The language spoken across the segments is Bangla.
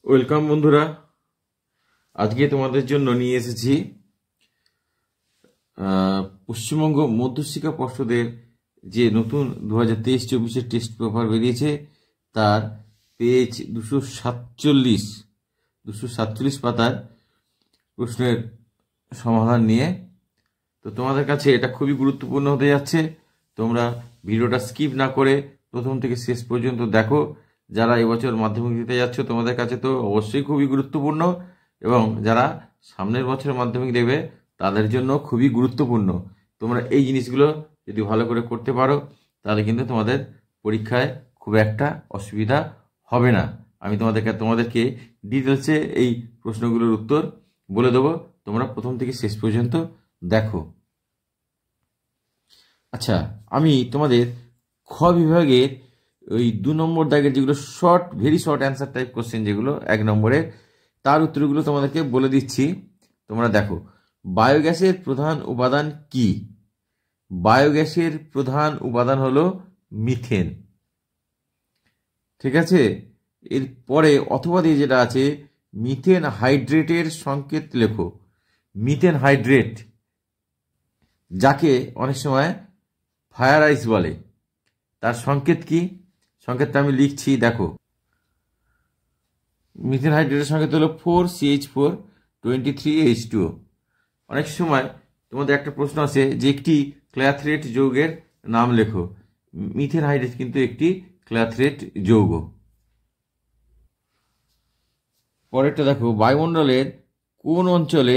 ওয়েলকাম বন্ধুরা, আজকে তোমাদের জন্য নিয়ে এসেছি পশ্চিমবঙ্গ মধ্যশিক্ষা পর্ষদের যে নতুন 2023-24 টেস্ট পেপার বেরিয়েছে তার পেজ 247 পাতার প্রশ্নের সমাধান নিয়ে। তো তোমাদের কাছে এটা খুবই গুরুত্বপূর্ণ হতে যাচ্ছে। তোমরা ভিডিওটা স্কিপ না করে প্রথম থেকে শেষ পর্যন্ত দেখো। যারা এবছর মাধ্যমিক দিতে যাচ্ছ তোমাদের কাছে তো অবশ্যই খুবই গুরুত্বপূর্ণ, এবং যারা সামনের বছর মাধ্যমিক দেবে তাদের জন্য খুবই গুরুত্বপূর্ণ। তোমরা এই জিনিসগুলো যদি ভালো করে করতে পারো তাহলে কিন্তু তোমাদের পরীক্ষায় খুব একটা অসুবিধা হবে না। আমি তোমাদেরকে ডিটেলসে এই প্রশ্নগুলোর উত্তর বলে দেবো, তোমরা প্রথম থেকে শেষ পর্যন্ত দেখো। আচ্ছা, আমি তোমাদের খ বিভাগের ওই 2 নম্বর দাগের যেগুলো very short answer type question, যেগুলো 1 নম্বরের, তার উত্তরগুলো তোমাদেরকে বলে দিচ্ছি। তোমরা দেখো, বায়োগ্যাসের প্রধান উপাদান কি? বায়োগ্যাসের প্রধান উপাদান হলো মিথেন। ঠিক আছে, এরপরে অথবা দিয়ে যেটা আছে, মিথেন হাইড্রেটের সংকেত লেখো। মিথেন হাইড্রেট, যাকে অনেক সময় ফায়ার আইস বলে, তার সংকেত কি? সংকেতটা আমি লিখছি, দেখো। মিথেন হাইড্রেটের সংকেত হলো 4CH4 23H2O। অনেক সময় তোমাদের একটা প্রশ্ন আছে যে একটি ক্ল্যাথরেট যৌগের নাম লেখো। মিথেন হাইড্রেট কিন্তু একটি ক্ল্যাথরেট যৌগ। পরেরটা দেখো, বায়ুমণ্ডলের কোন অঞ্চলে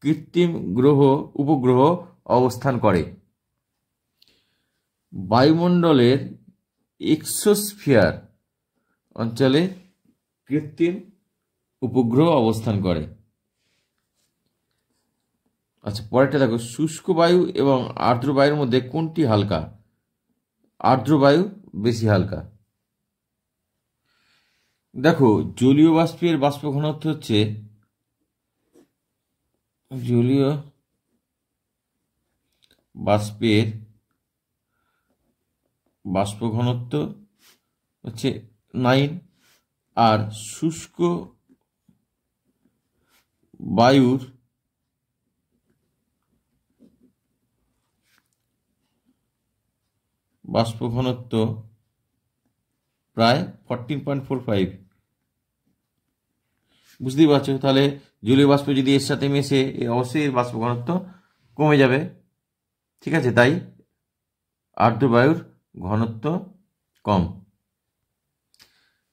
কৃত্রিম উপগ্রহ অবস্থান করে? বায়ুমণ্ডলের এক্সোস্ফিয়ার অঞ্চলে কৃত্রিম উপগ্রহ অবস্থান করে। আচ্ছা, পরেরটা দেখো, শুষ্ক বায়ু এবং আর্দ্র বায়ুর মধ্যে কোনটি হালকা? আর্দ্র বায়ু বেশি হালকা। দেখো, জলীয় বাষ্পের বাষ্প ঘনত্ব হচ্ছে জলীয় বাষ্পের বাষ্প ঘনত্ব হচ্ছে 9, আর শুষ্ক বায়ুর বাষ্প ঘনত্ব প্রায় 14.45। বুঝতেই পারছো, তাহলে জলীয় বাষ্প যদি এর সাথে মেশে অবশ্যই এর বাষ্প ঘনত্ব কমে যাবে। ঠিক আছে, তাই আর্দ্র বায়ুর ঘনত্ব কম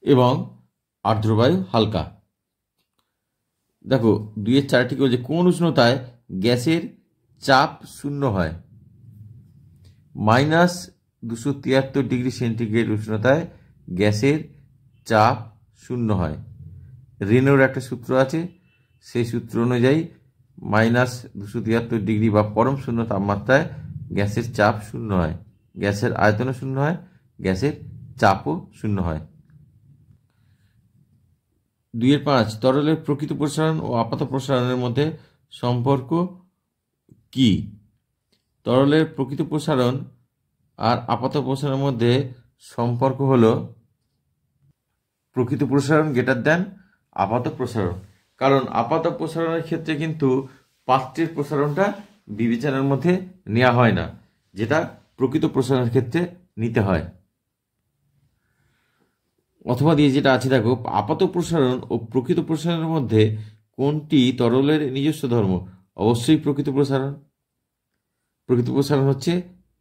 এবং আর্দ্র বায়ু হালকা। দেখো, 2-4টি যে কোন উষ্ণতায় গ্যাসের চাপ শূন্য হয়? -273 ডিগ্রি সেন্টিগ্রেড উষ্ণতায় গ্যাসের চাপ শূন্য হয়। রেনোর একটা সূত্র আছে, সেই সূত্র অনুযায়ী -273 ডিগ্রি বা পরম শূন্য তাপমাত্রায় গ্যাসের চাপ শূন্য হয়, গ্যাসের আয়তনও শূন্য হয়, গ্যাসের চাপও শূন্য হয়। 2-5, তরলের প্রকৃত প্রসারণ ও আপাত প্রসারণের মধ্যে সম্পর্ক কি? তরলের প্রকৃত প্রসারণ আর আপাত প্রসারণের মধ্যে সম্পর্ক হলো প্রকৃত প্রসারণ গ্রেটার দ্যান আপাত প্রসারণ। কারণ আপাত প্রসারণের ক্ষেত্রে কিন্তু পাত্রের প্রসারণটা বিবেচনার মধ্যে নেওয়া হয় না, যেটা প্রকৃত প্রসারণের ক্ষেত্রে নিতে হয়। অথবা দিয়ে যেটা আছে, দেখো, আপাত প্রসারণ ও প্রকৃত প্রসারণের মধ্যে কোনটি তরলের নিজস্ব ধর্ম? অবশ্যই প্রকৃত প্রসারণ। প্রকৃত প্রসারণ হচ্ছে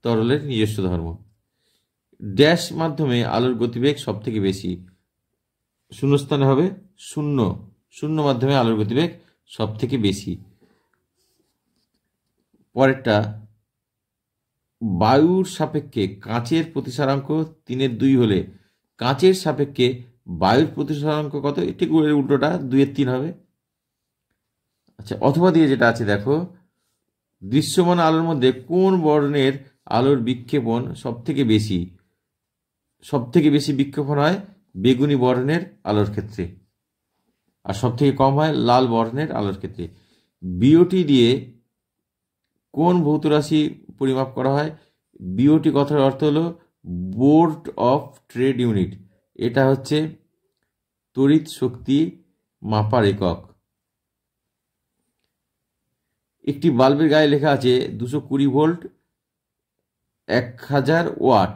তরলের নিজস্ব ধর্ম। ড্যাশ মাধ্যমে আলোর গতিবেগ সব থেকে বেশি? শূন্যস্থানে হবে শূন্য। শূন্য মাধ্যমে আলোর গতিবেগ সব থেকে বেশি। পরেরটা, বায়ুর সাপেক্ষে কাঁচের প্রতিসারাঙ্ক 3/2 হলে কাঁচের সাপেক্ষে বায়ুর প্রতিসারাঙ্ক কত? ঠিক উল্টোটা, 2/3 হবে। আচ্ছা, অথবা দিয়ে যেটা আছে, দেখো, দৃশ্যমান আলোর মধ্যে কোন বর্ণের আলোর বিক্ষেপণ সব থেকে বেশি? সব থেকে বেশি বিক্ষেপণ হয় বেগুনি বর্ণের আলোর ক্ষেত্রে, আর সব থেকে কম হয় লাল বর্ণের আলোর ক্ষেত্রে। বিওটি দিয়ে কোন ভৌত রাশি পরিমাপ করা হয়? বিওটি কথার অর্থ হলো বোর্ড অফ ট্রেড ইউনিট। এটা হচ্ছে তড়িৎ শক্তি মাপার একক। একটি বাল্বের গায়ে লেখা আছে 220 ভোল্ট 1000 ওয়াট,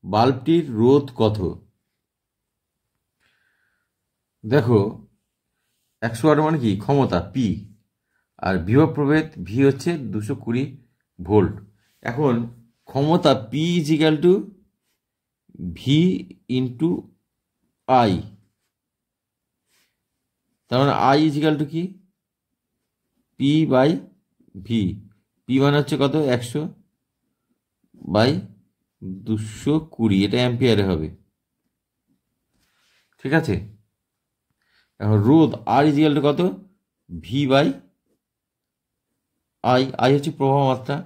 বাল্বটির রোধ কত? দেখো 100 ওয়াট মানে কি ক্ষমতা পি, আর বিভব প্রভেদ ভি হচ্ছে 220 ভোল্ট। এখন ক্ষমতা P is equal to V into I, তার মানে আই ইজ ইকাল টু কি পি বাই ভি। পি মানে হচ্ছে কত 100 বাই 220, এটা অ্যাম্পিয়ারে হবে, ঠিক আছে। এখন রোধ আর ইজ ইকাল টু কত ভি বাই আই, আই হচ্ছে প্রবাহ মাত্রা,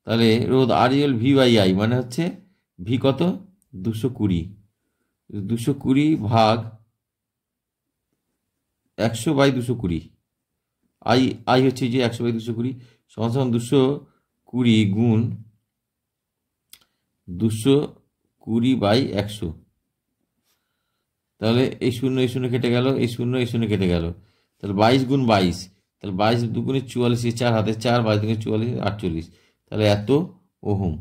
তাহলে রোধ আর ইজ ভি বাই আই মানে হচ্ছে ভি কত 220 ভাগ 100 বাই 220, আই আই হচ্ছে যে 100 বাই 220 সমান সমান 220 গুণ 220 বাই 100, তাহলে এই শূন্য কেটে গেল, এই শূন্য কেটে গেল, তাহলে 22 গুণ 22, তাহলে 22 দুগুণে 44, 4 হাতে 4, 22 দুগুণে 44, 48, তাহলে এত ওহম।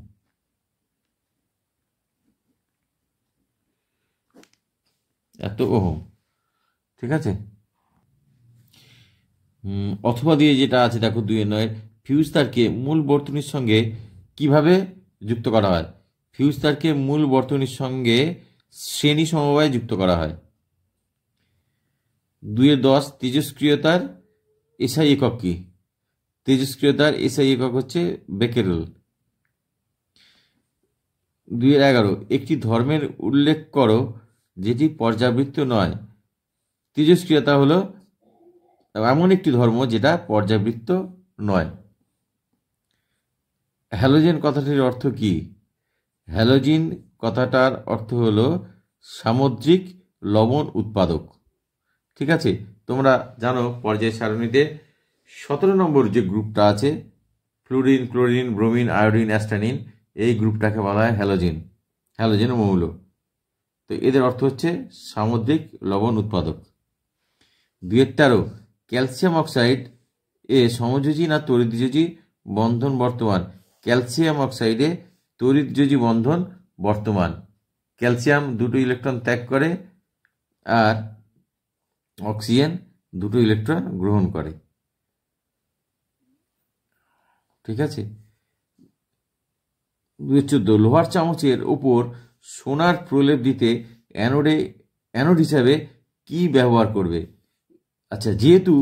এত ওহম, ঠিক আছে। অথবা দিয়ে যেটা আছে দেখো 2-9, ফিউজ তারকে মূল বর্তনীর সঙ্গে কিভাবে যুক্ত করা হয়? ফিউজ তারকে মূল বর্তনীর সঙ্গে শ্রেণী সমবায়ে যুক্ত করা হয়। 2-10 তেজস্ক্রিয়তার এসআই একক কি? তেজস্ক্রিয়তার এসআই একক হচ্ছে বেকেরেল। 2-11 একটি ধর্মের উল্লেখ করো যেটি পর্যাবৃত্ত নয়। তেজস্ক্রিয়তা হলো এমন একটি ধর্ম যেটা পর্যাবৃত্ত নয়। হ্যালোজেন কথাটির অর্থ কি? হ্যালোজিন কথাটার অর্থ হলো সামুদ্রিক লবণ উৎপাদক, ঠিক আছে। তোমরা জানো পর্যায় সারণীতে 17 নম্বর যে গ্রুপটা আছে fluorine, chlorine, bromine, iodine, astatine, এই গ্রুপটাকে বলা হয় হ্যালোজেন, হ্যালোজেন মৌল। তো এদের অর্থ হচ্ছে সামুদ্রিক লবণ উৎপাদক। 2-13 ক্যালসিয়াম অক্সাইড এ সমযোজী না তড়িৎযোজী বন্ধন বর্তমান? ক্যালসিয়াম অক্সাইডে তড়িৎযোজী বন্ধন বর্তমান। ক্যালসিয়াম 2টো ইলেকট্রন ত্যাগ করে আর অক্সিজেন 2টো ইলেকট্রন গ্রহণ করে, ঠিক আছে। 2-14 লোহার চামচের ওপর সোনার প্রলেপ দিতে অ্যানোড হিসাবে কি ব্যবহার করবে? আচ্ছা, যেহেতু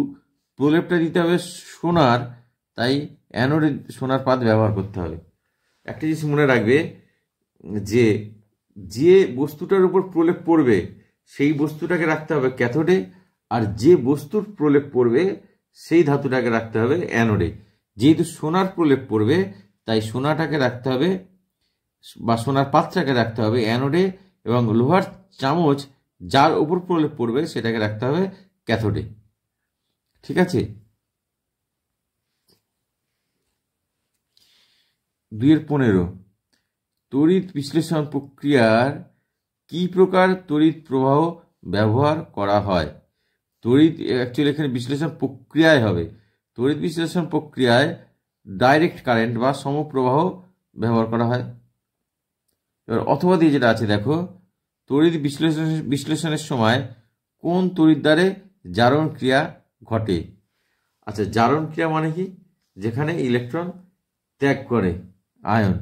প্রলেপটা দিতে হবে সোনার, তাই অ্যানোডে সোনার পাত ব্যবহার করতে হবে। একটা জিনিস মনে রাখবে যে যে বস্তুটার উপর প্রলেপ পড়বে সেই বস্তুটাকে রাখতে হবে ক্যাথোডে, আর যে বস্তুর প্রলেপ পড়বে সেই ধাতুটাকে রাখতে হবে অ্যানোডে। যেহেতু সোনার প্রলেপ পড়বে তাই সোনাটাকে রাখতে হবে বা সোনার পাত্রটাকে রাখতে হবে অ্যানোডে, এবং লোহার চামচ যার উপর প্রলেপ পড়বে সেটাকে রাখতে হবে ক্যাথোডে, ঠিক আছে। 2-15 তড়িৎ বিশ্লেষণ প্রক্রিয়ার কি প্রকার তড়িৎ প্রবাহ ব্যবহার করা হয়? তড়িৎ অ্যাকচুয়ালি এখানে বিশ্লেষণ প্রক্রিয়ায় হবে। তড়িৎ বিশ্লেষণ প্রক্রিয়ায় ডাইরেক্ট কারেন্ট বা সমপ্রবাহ ব্যবহার করা হয়। এবার অথবা দিয়ে যেটা আছে দেখো, তড়িৎ বিশ্লেষণের সময় কোন তড়িৎ দ্বারে জারণ ক্রিয়া ঘটে? আচ্ছা, জারণ ক্রিয়া মানে কি? যেখানে ইলেকট্রন ত্যাগ করে আয়ন,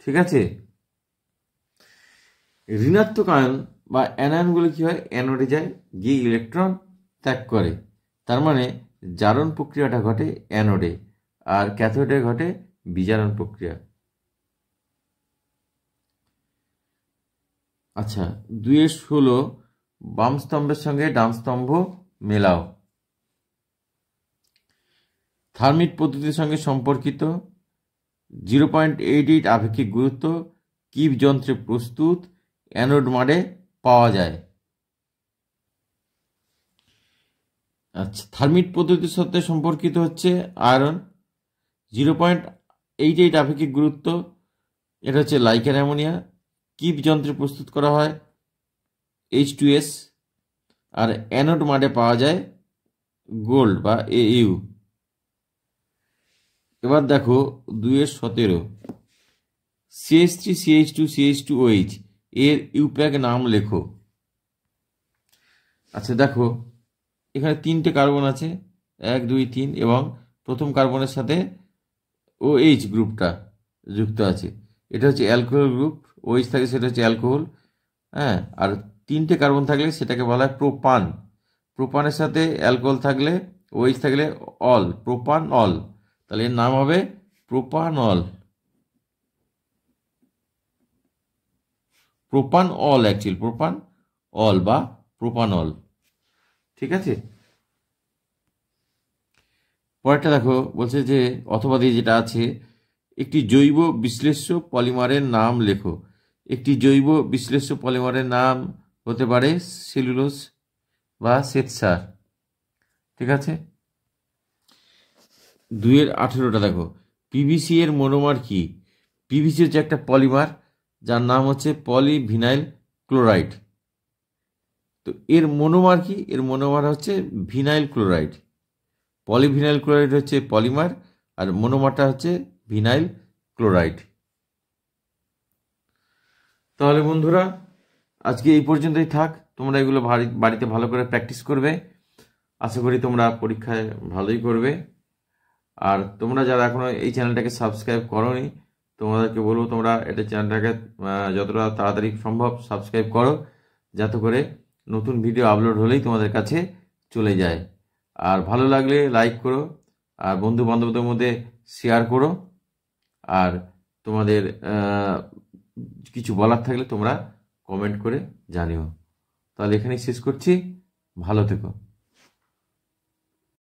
ঠিক আছে। ঋণাত্মক আয়ন বা অ্যানায়নগুলো কি হয়? অ্যানোডে যায়, গিয়ে ইলেকট্রন ত্যাগ করে, তার মানে জারণ প্রক্রিয়াটা ঘটে অ্যানোডে, আর ক্যাথোডে ঘটে বিজারণ প্রক্রিয়া। আচ্ছা, 2-16 বাম স্তম্ভের সঙ্গে ডান স্তম্ভ মেলাও। থার্মিট পদ্ধতির সঙ্গে সম্পর্কিত 0.88 আপেক্ষিক গুরুত্ব কিভ যন্ত্রে প্রস্তুত অ্যানোড মাডে পাওয়া যায়। আচ্ছা, থার্মিট পদ্ধতির সাথে সম্পর্কিত হচ্ছে আয়রন। 0.88 আপেক্ষিক গুরুত্ব, এটা হচ্ছে লাইকার অ্যামোনিয়া। কিভ যন্ত্রে প্রস্তুত করা হয় H2S, আর অ্যানোড মাডে পাওয়া যায় গোল্ড বা AU। এবার দেখো 2-17 CH3CH2CH2OH এর ইউপ্যাক নাম লেখো। আচ্ছা দেখো এখানে 3টে কার্বন আছে, 1 2 3, এবং প্রথম কার্বনের সাথে OH গ্রুপটা যুক্ত আছে। এটা হচ্ছে অ্যালকোহল গ্রুপ, OH থাকে সেটা হচ্ছে অ্যালকোহল। হ্যাঁ, আর 3টে কার্বন থাকলে সেটাকে বলা হয় প্রোপান। প্রোপানের সাথে অ্যালকোহল থাকলে, OH থাকলে অল, প্রোপান অল, তাহলে এর নাম হবে প্রোপানল। প্রোপান অল, অ্যাকচুয়ালি প্রোপান অল বা প্রোপানল। ঠিক আছে, পরেরটা দেখো বলছে যে অথবা দিয়ে যেটা আছে, একটি জৈব বিশ্লেষ্য পলিমারের নাম লেখো। একটি জৈব বিশ্লেষ্য পলিমারের নাম হতে পারে সেলুলোজ বা শ্বেতসার। ঠিক আছে, 2-18টা দেখো, পিভিসি এর মনোমার কি? পিভিসি হচ্ছে একটা পলিমার যার নাম হচ্ছে পলিভিনাইল ক্লোরাইড। তো এর মনোমার কি? এর মনোমার হচ্ছে ভিনাইল ক্লোরাইড। পলিভিনাইল ক্লোরাইড হচ্ছে পলিমার, আর মনোমারটা হচ্ছে ভিনাইল ক্লোরাইড। তাহলে বন্ধুরা আজকে এই পর্যন্তই থাক। তোমরা এগুলো বাড়িতে ভালো করে প্র্যাকটিস করবে। আশা করি তোমরা পরীক্ষায় ভালোই করবে। আর তোমরা যারা এখনো এই চ্যানেলটাকে সাবস্ক্রাইব করোনি, তোমাদেরকে বলবো তোমরা এটা চ্যানেলটাকে যতটা তাড়াতাড়ি সম্ভব সাবস্ক্রাইব করো, যাতে করে নতুন ভিডিও আপলোড হলেই তোমাদের কাছে চলে যায়। আর ভালো লাগলে লাইক করো, আর বন্ধু বান্ধবদের মধ্যে শেয়ার করো। আর তোমাদের কিছু বলার থাকলে তোমরা কমেন্ট করে জানিও। তাহলে এখানেই শেষ করছি, ভালো থেকো।